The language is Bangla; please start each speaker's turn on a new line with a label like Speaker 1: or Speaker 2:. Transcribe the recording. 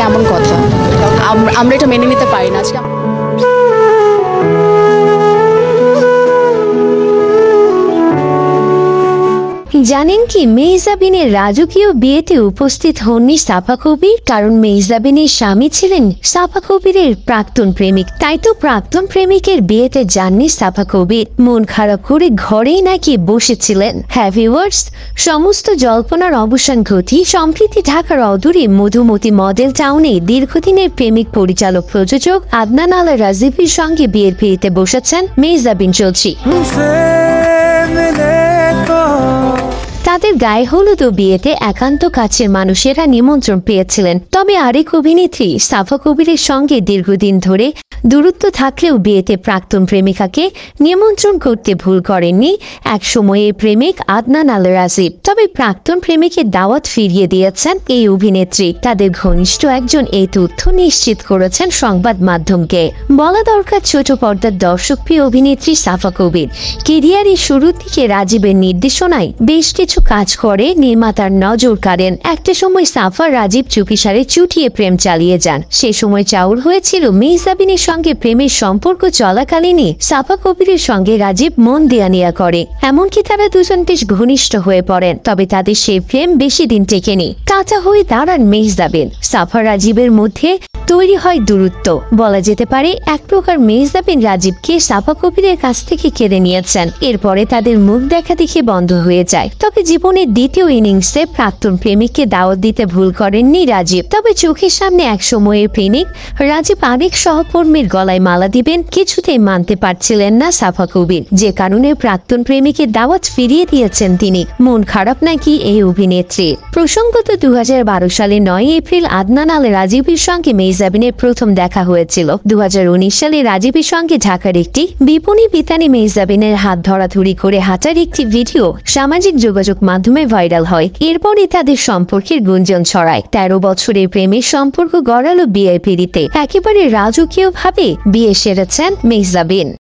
Speaker 1: কেমন কথা? আমরা এটা মেনে নিতে পারি না। আজকে
Speaker 2: জানেন কি মেহজাবিনের রাজকীয় বিয়েতে উপস্থিত হননি সাফা কবির? কারণ মেহজাবিনের স্বামী ছিলেন সাফা কবিরের প্রাক্তন প্রেমিক। তাই তো প্রাক্তন প্রেমিকের বিয়েতে যাননি সাফা কবির। মন খারাপ করে ঘরেই নাকি বসেছিলেন। হ্যাঁ ভিউয়ার্স, সমস্ত জল্পনার অবসান ঘটিয়ে সম্প্রতি ঢাকার অদূরে মধুমতি মডেল টাউনে দীর্ঘদিনের প্রেমিক পরিচালক প্রযোজক আদনান আল রাজিবের সঙ্গে বিয়ের পিড়িতে বসেছেন মেহজাবিন চলছি। তাদের গায়ে হলুদ ও বিয়েতে একান্ত কাছের মানুষেরা নিমন্ত্রণ পেয়েছিলেন। তবে আরেক অভিনেত্রী সাফা কবিরের সঙ্গে দীর্ঘদিন ধরে দূরত্ব থাকলেও বিয়েতে প্রাক্তন প্রেমিকাকে নিমন্ত্রণ করতে ভুল করেননি এক সময়ের প্রেমিক আদনান আল রাজিব। তবে প্রাক্তন প্রেমিকের দাওয়াত ফিরিয়ে দিয়েছেন এই অভিনেত্রী। তাদের ঘনিষ্ঠ একজন এই তথ্য নিশ্চিত করেছেন সংবাদ মাধ্যমকে। বলা দরকার, ছোট পর্দার দর্শকপ্রিয় অভিনেত্রী সাফা কবির কেরিয়ারের শুরুর দিকে রাজীবের নির্দেশনায় বেশ কিছু কাজ করে নির্মাতার নজর কাড়েন। একটা সময় সাফা রাজীব চুপিসারে চুটিয়ে প্রেম চালিয়ে যান। সে সময় চাউর হয়েছিল মেহজাবিনের সঙ্গে প্রেমের সম্পর্ক চলাকালীনই সাফা কবিরের সঙ্গে রাজীব মন দেয়া নেয়া করে। এমনকি তারা দুজন বেশ ঘনিষ্ঠ হয়ে পড়েন। তবে তাদের সেই প্রেম বেশি দিন টেকেনি। কাঁচা হয়ে দাঁড়ান মেহজাবিন। সাফা রাজীবের মধ্যে তৈরি হয় দূরত্ব। বলা যেতে পারে এক প্রকার মেহজাবিন রাজীবকে সাফা কবিরের কাছ থেকে কেড়ে নিয়েছেন। এরপরে তাদের মুখ দেখা দেখে বন্ধ হয়ে যায়। তবে জীবনের দ্বিতীয় ইনিংসে প্রাক্তন প্রেমিককে দাওয়াত দিতে ভুল করেননি রাজীব। তবে চোখের সামনে এক সময়ের প্রেমিক রাজীব আরেক সহকর্মীর গলায় মালা দিবেন কিছুতেই মানতে পারছিলেন না সাফা কবির, যে কারণে প্রাক্তন প্রেমিকের দাওয়াত ফিরিয়ে দিয়েছেন তিনি। মন খারাপ নাকি এই অভিনেত্রী? প্রসঙ্গত 2012 সালে 9 এপ্রিল আদনান আল রাজীবের সঙ্গে মেহজাবিনের প্রথম দেখা হয়েছিল। 2019 সালে রাজীবের সঙ্গে ঢাকার একটি বিপণী বিতানে মেহজাবিনের হাত ধরাধরি করে হাঁটার একটি ভিডিও সামাজিক যোগাযোগ মাধ্যমে ভাইরাল হয়। এরপরে তাদের সম্পর্কের গুঞ্জন ছড়ায়। 13 বছরের প্রেমের সম্পর্ক গড়ালো বিয়ের পিড়িতে। একেবারে রাজকীয়ভাবে বিয়ে সেরেছেন মেহজাবিন।